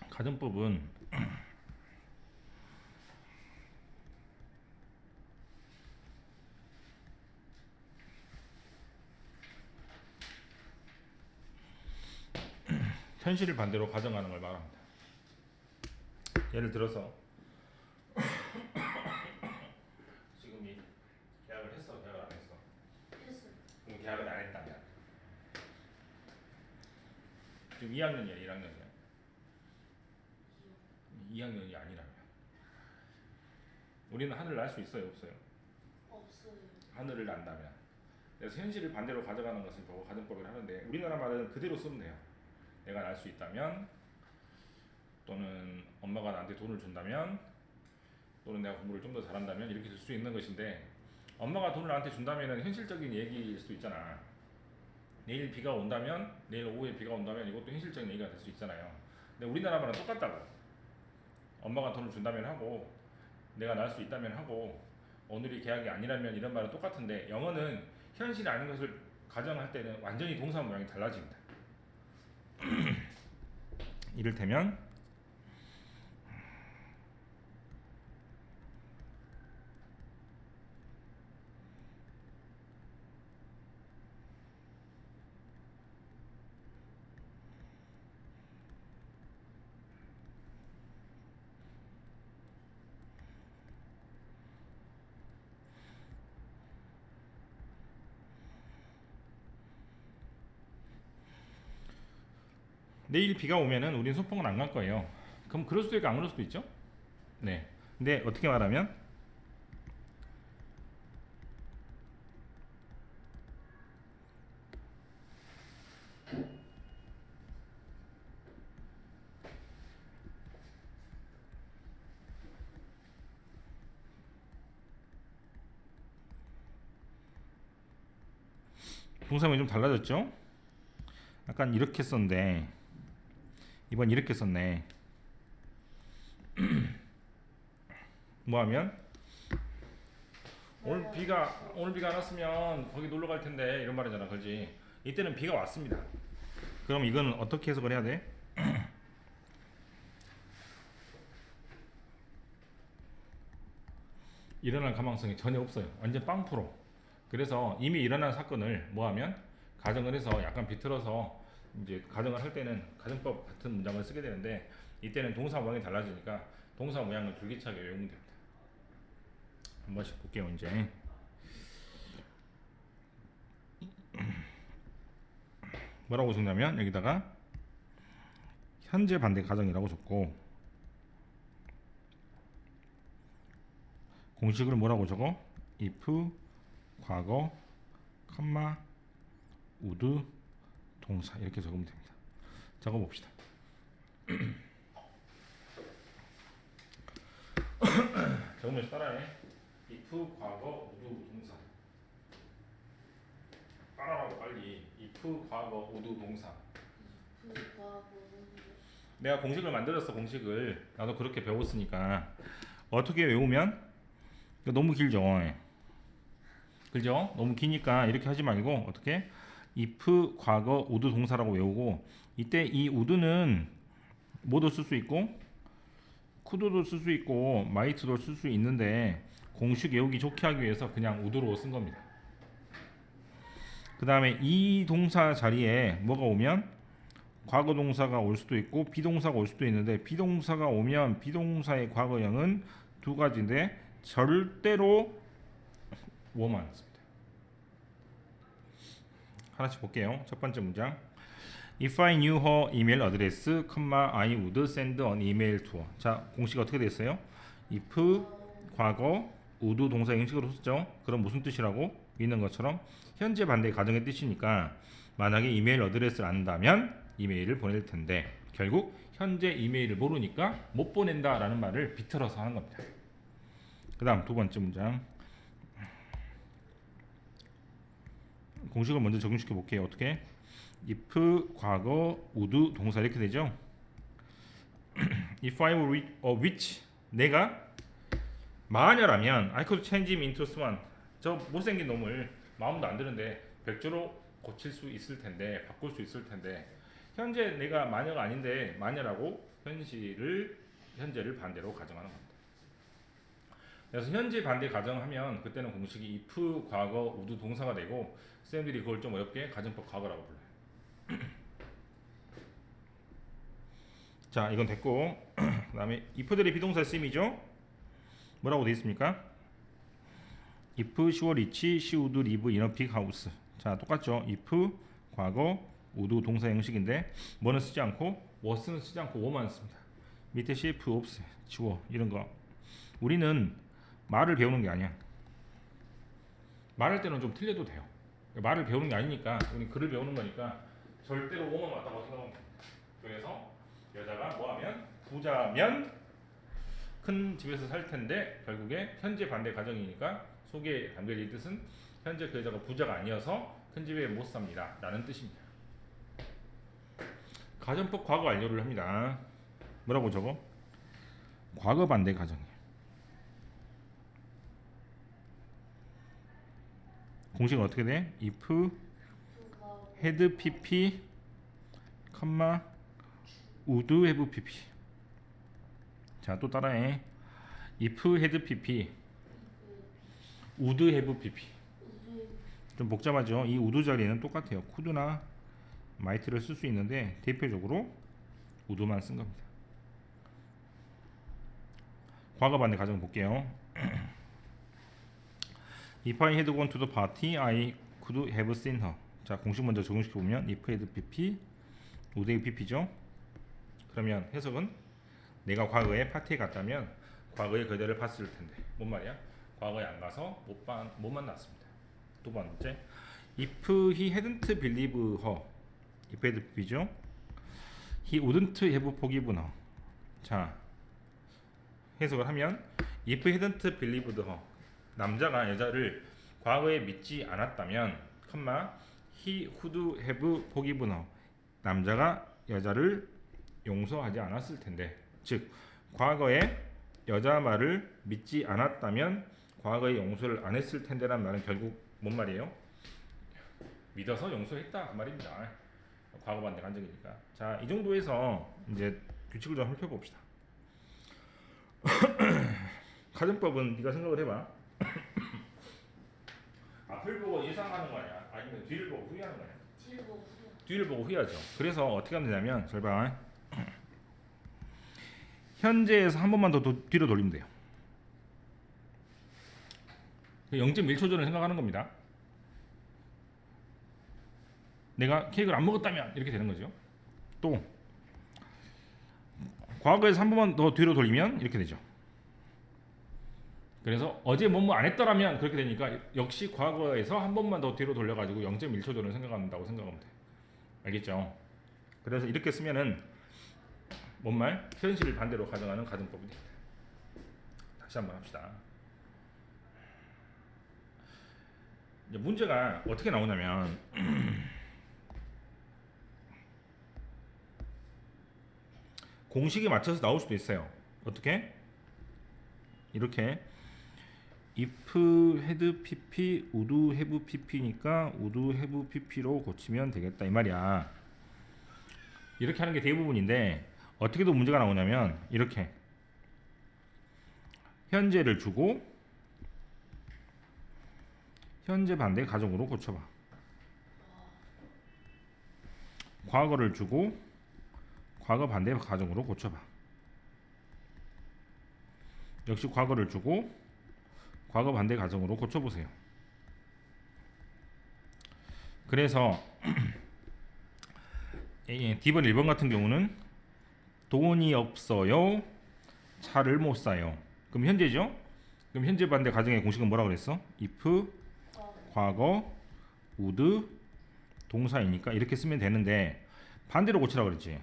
가정법은 현실을 반대로 가정하는 걸 말합니다. 예를 들어서 지금 이 계약을 했어, 계약을 안 했어? 했어요. 그럼 계약을 안 했다면 지금 2학년이야, 1학년이야? 2학년이 아니라면 우리는 하늘을 날 수 있어요, 없어요? 없어요. 하늘을 난다면. 그래서 현실을 반대로 가져가는 것을 보고 가정법이라 하는데 우리나라 말은 그대로 쓰면 돼요. 내가 날 수 있다면, 또는 엄마가 나한테 돈을 준다면, 또는 내가 공부를 좀 더 잘한다면, 이렇게 쓸 수 있는 것인데, 엄마가 돈을 나한테 준다면 현실적인 얘기일 수도 있잖아. 내일 비가 온다면, 내일 오후에 비가 온다면 이것도 현실적인 얘기가 될 수 있잖아요. 근데 우리나라 말은 똑같다고. 엄마가 돈을 준다면 하고, 내가 날 수 있다면 하고, 오늘이 계약이 아니라면, 이런 말은 똑같은데, 영어는 현실이 아닌 것을 가정할 때는 완전히 동사 모양이 달라집니다. 이를테면 내일 비가 오면은 우리는 소풍은 안 갈 거예요. 그럼 그럴 수도 있고 안 그럴 수도 있죠. 네. 근데 어떻게 말하면 동사문이 좀 달라졌죠? 약간 이렇게 썼는데 이번 이렇게 썼네. 뭐 하면 오늘 비가 안 왔으면 거기 놀러 갈 텐데, 이런 말이잖아, 그렇지? 이때는 비가 왔습니다. 그럼 이건 어떻게 해석을 해야 돼? 일어날 가망성이 전혀 없어요. 완전 빵프로. 그래서 이미 일어난 사건을 뭐 하면 가정을 해서 약간 비틀어서 이제 가정을 할 때는 가정법 같은 문장을 쓰게 되는데, 이때는 동사 모양이 달라지니까 동사 모양을 줄기차게 외우면 됩니다. 한 번씩 볼게요. 이제 뭐라고 적냐면 여기다가 현재 반대 가정이라고 적고, 공식을 뭐라고 적어? if 과거 컴마 would 동사, 이렇게 적으면 됩니다. 적어 봅시다. 적으면서 따라해. if 과거 would 동사. 따라하고 빨리. if 과거 would 동사. 내가 공식을 만들었어. 공식을 나도 그렇게 배웠으니까. 어떻게 외우면 너무 길죠. 그죠? 너무 기니까 이렇게 하지 말고 어떻게 if 과거 would 동사라고 외우고, 이때 이 would는 뭐도 쓸 수 있고 could도 쓸 수 있고 might도 쓸 수 있는데, 공식 외우기 좋게 하기 위해서 그냥 would로 쓴 겁니다. 그 다음에 이 동사 자리에 뭐가 오면 과거 동사가 올 수도 있고 비동사가 올 수도 있는데, 비동사가 오면 비동사의 과거형은 두 가지인데 절대로 워만 씁니다. 하나씩 볼게요. 첫 번째 문장. If I knew her email address, I would send an email to her. 자, 공식 어떻게 됐어요? if 과거 would 동사 형식으로 썼죠. 그럼 무슨 뜻이라고? 있는 것처럼 현재 반대 가정의 뜻이니까, 만약에 이메일 어드레스를 안다면 이메일을 보낼 텐데, 결국 현재 이메일을 모르니까 못 보낸다라는 말을 비틀어서 하는 겁니다. 그 다음 두 번째 문장. 공식을 먼저 적용시켜 볼게요. 어떻게? if 과거 would 동사 이렇게 되죠. if I were a witch, 내가 마녀라면 I could change him into swan. 저 못생긴 놈을 마음도 안 드는데 백조로 고칠 수 있을 텐데, 바꿀 수 있을 텐데, 현재 내가 마녀가 아닌데 마녀라고 현재를 반대로 가정하는 겁니다. 그래서 현재 반대 가정하면 그때는 공식이 if 과거 우도 동사가 되고 쌤들이 그걸 좀 어렵게 가정법 과거라고 불러요. 자, 이건 됐고 그다음에 if들의 비동사 쓰임이죠. 뭐라고 되어 있습니까? if she were rich, she would live in a big house. 자, 똑같죠. if 과거 would 동사 형식인데 뭐는 쓰지 않고 was는 쓰지 않고 wo만 씁니다. 밑에 cf 없어요. 지워 이런 거. 우리는 말을 배우는 게 아니야. 말할 때는 좀 틀려도 돼요. 말을 배우는 게 아니니까 우리 글을 배우는 거니까 절대로 wo만 맞다고 생각하면 됩니다. 그래서 여자가 뭐하면 부자면 큰 집에서 살 텐데 결국에 현재 반대 가정이니까 속에 담겨진 뜻은 현재 그 여자가 부자가 아니어서 큰 집에 못 삽니다 라는 뜻입니다. 가정법 과거 완료를 합니다. 뭐라고 적어? 과거 반대 가정이에요. 공식은 어떻게 돼? if had pp, would have pp. 자, 또 따라해. if had pp, would have pp. 좀 복잡하죠. 이 would 자리는 똑같아요. could나 might를 쓸 수 있는데 대표적으로 would만 쓴 겁니다. 과거 반대 가정 볼게요. If I had gone to the party, I could have seen her. 자, 공식 먼저 적용시켜 보면 if had pp, would have pp죠. 그러면 해석은 내가 과거에 파티에 갔다면 과거에 그대를 봤을 텐데. 뭔 말이야? 과거에 안 가서 못 만났습니다. 두 번째, if he hadn't believed her, if had pp죠. He wouldn't have forgiven her. 자, 해석을 하면 if he hadn't believed her, 남자가 여자를 과거에 믿지 않았다면, he would have forgiven her, 남자가 여자를 용서하지 않았을 텐데. 즉, 과거에 여자 말을 믿지 않았다면 과거에 용서를 안 했을 텐데란 말은 결국 뭔 말이에요? 믿어서 용서했다 그 말입니다. 과거 반대 간적이니까. 자, 이 정도에서 이제 규칙을 좀 살펴봅시다. 가정법은 네가 생각을 해봐. 앞을 보고 예상하는 거냐, 아니면 뒤를 보고 후회하는 거냐? 뒤를 보고 후회하죠. 그래서 어떻게 하면 되냐면, 잘 봐. 현재에서 한 번만 더 뒤로 돌리면 돼요. 0.1초 전을 생각하는 겁니다. 내가 케이크를 안 먹었다면 이렇게 되는 거죠. 또 과거에서 한 번만 더 뒤로 돌리면 이렇게 되죠. 그래서 어제 뭐뭐 안 했더라면 그렇게 되니까 역시 과거에서 한 번만 더 뒤로 돌려가지고 0.1초 전을 생각한다고 생각하면 돼. 알겠죠? 그래서 이렇게 쓰면은 뭔 말? 현실을 반대로 가정하는 가정법이 됩니다. 다시 한번 합시다. 이제 문제가 어떻게 나오냐면 공식에 맞춰서 나올 수도 있어요. 어떻게? 이렇게 if had pp, would have pp니까 would have pp로 고치면 되겠다 이 말이야. 이렇게 하는 게 대부분인데 어떻게도 문제가 나오냐면 이렇게 현재를 주고 현재 반대 가정으로 고쳐봐. 과거를 주고 과거 반대 가정으로 고쳐봐. 역시 과거를 주고 과거 반대 가정으로 고쳐보세요. 그래서 D번 1번 같은 경우는 돈이 없어요, 차를 못 사요. 그럼 현재죠? 그럼 현재 반대 가정의 공식은 뭐라고 그랬어? if 과거 would 동사이니까 이렇게 쓰면 되는데 반대로 고치라고 그랬지.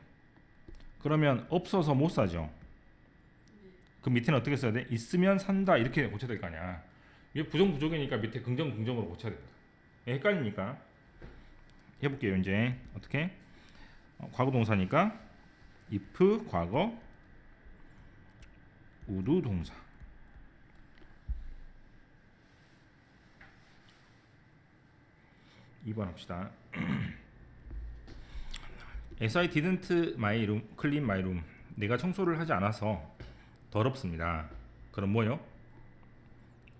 그러면 없어서 못 사죠. 그 밑에는 어떻게 써야 돼? 있으면 산다 이렇게 고쳐야 될 거 아니야. 이게 부정 부족이니까 밑에 긍정 긍정으로 고쳐야 됩니다. 헷갈리니까 해볼게요. 이제 어떻게? 과거 동사니까 if 과거 would 동사. (2번) 합시다. As I didn't my room, clean my room. 내가 청소를 하지 않아서 더럽습니다. 그럼 뭐요?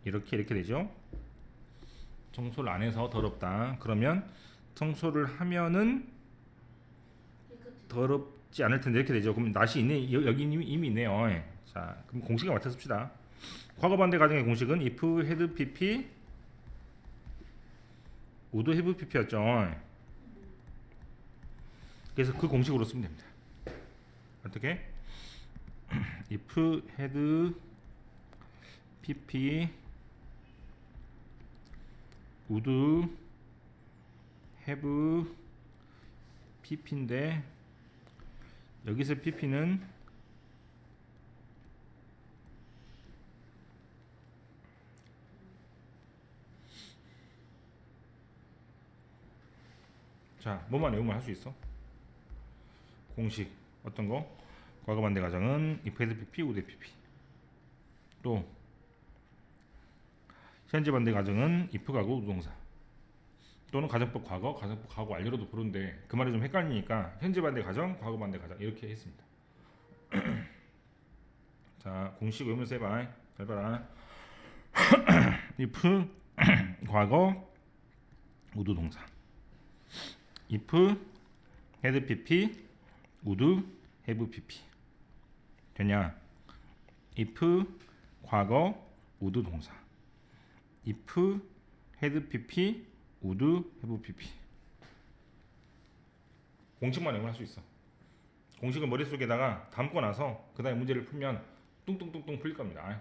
이렇게 되죠. 청소를 안 해서 더럽다. 그러면 청소를 하면은 깨끗해. 더럽지 않을 텐데 이렇게 되죠. 그럼 not이 있네. 여기 이미 있네요. 예. 자, 그럼 공식을 맡아 씁시다. 과거 반대 가정의 공식은 if had pp would have pp였죠. 그래서 그 공식으로 쓰면 됩니다. 어떻게? if had pp would have pp인데 여기서 pp는 자, 뭐만 외우면 할 수 있어? 공식 어떤 거? 과거 반대 가정은 if had pp would have pp. 또 현재 반대 가정은 if 가고 우동사. 또는 가정법 과거, 가정법 과거 완료로도 부르는데 그 말이 좀 헷갈리니까 현재 반대 가정, 과거 반대 가정 이렇게 했습니다. 자, 공식 외우면서 해봐. 잘 봐라. if 과거 우드 동사. if had pp would have pp. 되냐? if 과거 would 동사. if had pp would have pp. 공식만 외우면 할 수 있어. 공식을 머릿속에다가 담고 나서 그 다음에 문제를 풀면 뚱뚱뚱뚱 풀릴 겁니다.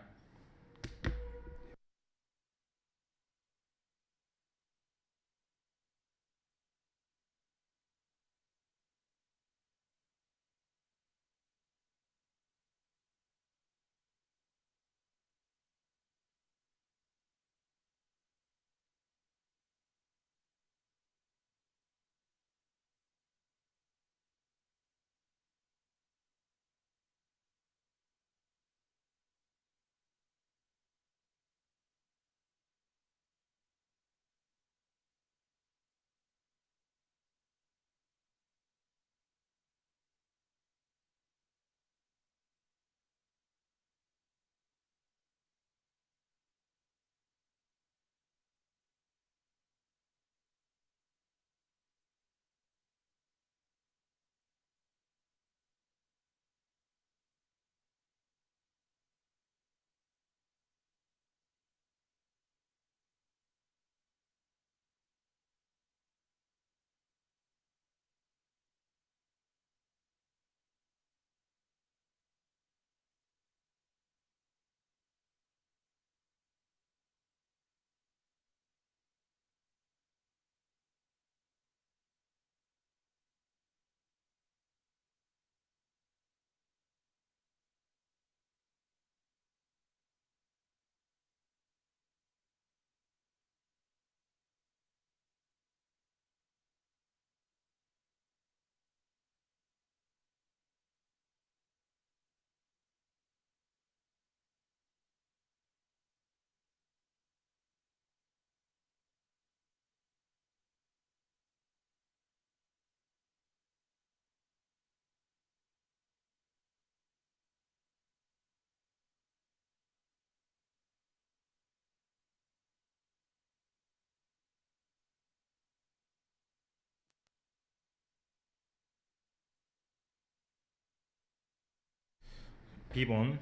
B번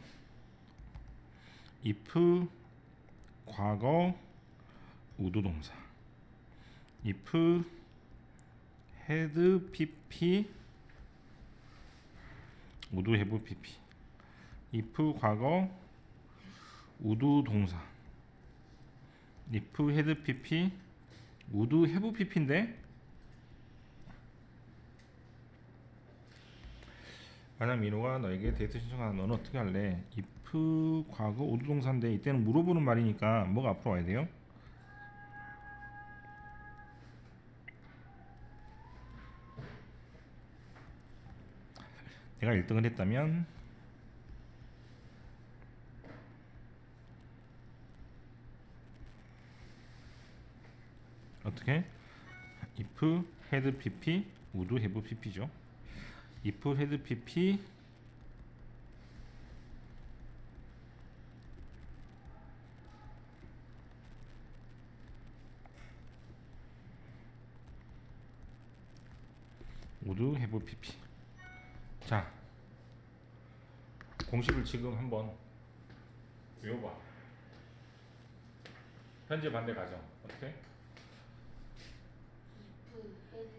if 과거 우도 동사. if had pp would have pp. if 과거 우도 동사. if had pp would have pp인데 만약 민호가 너에게 데이트 신청하는 너는 어떻게 할래? if 과거 우도 동사인데 이때는 물어보는 말이니까 뭐가 앞으로 와야 돼요? 내가 1등을 했다면 어떻게? if had pp would have pp죠. if had pp would have pp. 자, 공식을 지금 한번 외워봐. 현재 반대 가정 어떻게? if, had,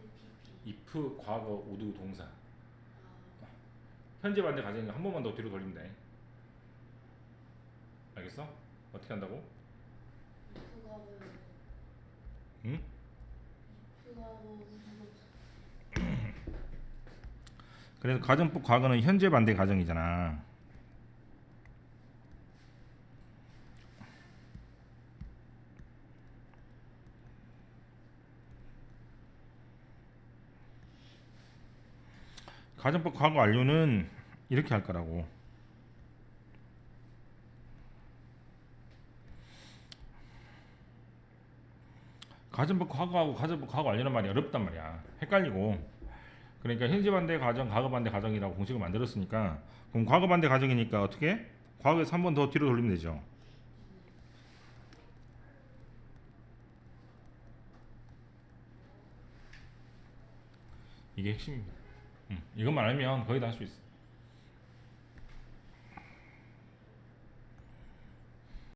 pp. if 과거 would 동사. 아, 현재 반대 가정이니까 한 번만 더 뒤로 돌리면 돼. 알겠어? 어떻게 한다고? if가 뭐, 응? if가 뭐, 그래서 가정법 과거는 현재 반대 가정이잖아. 가정법 과거 완료는 이렇게 할 거라고. 가정법 과거하고 가정법 과거 완료란 말이 어렵단 말이야. 헷갈리고. 그러니까 현재 반대 가정, 과거 반대 가정이라고 공식을 만들었으니까 그럼 과거 반대 가정이니까 어떻게? 과거에서 한 번 더 뒤로 돌리면 되죠. 이게 핵심입니다. 이것만 알면 거의 다 할 수 있어.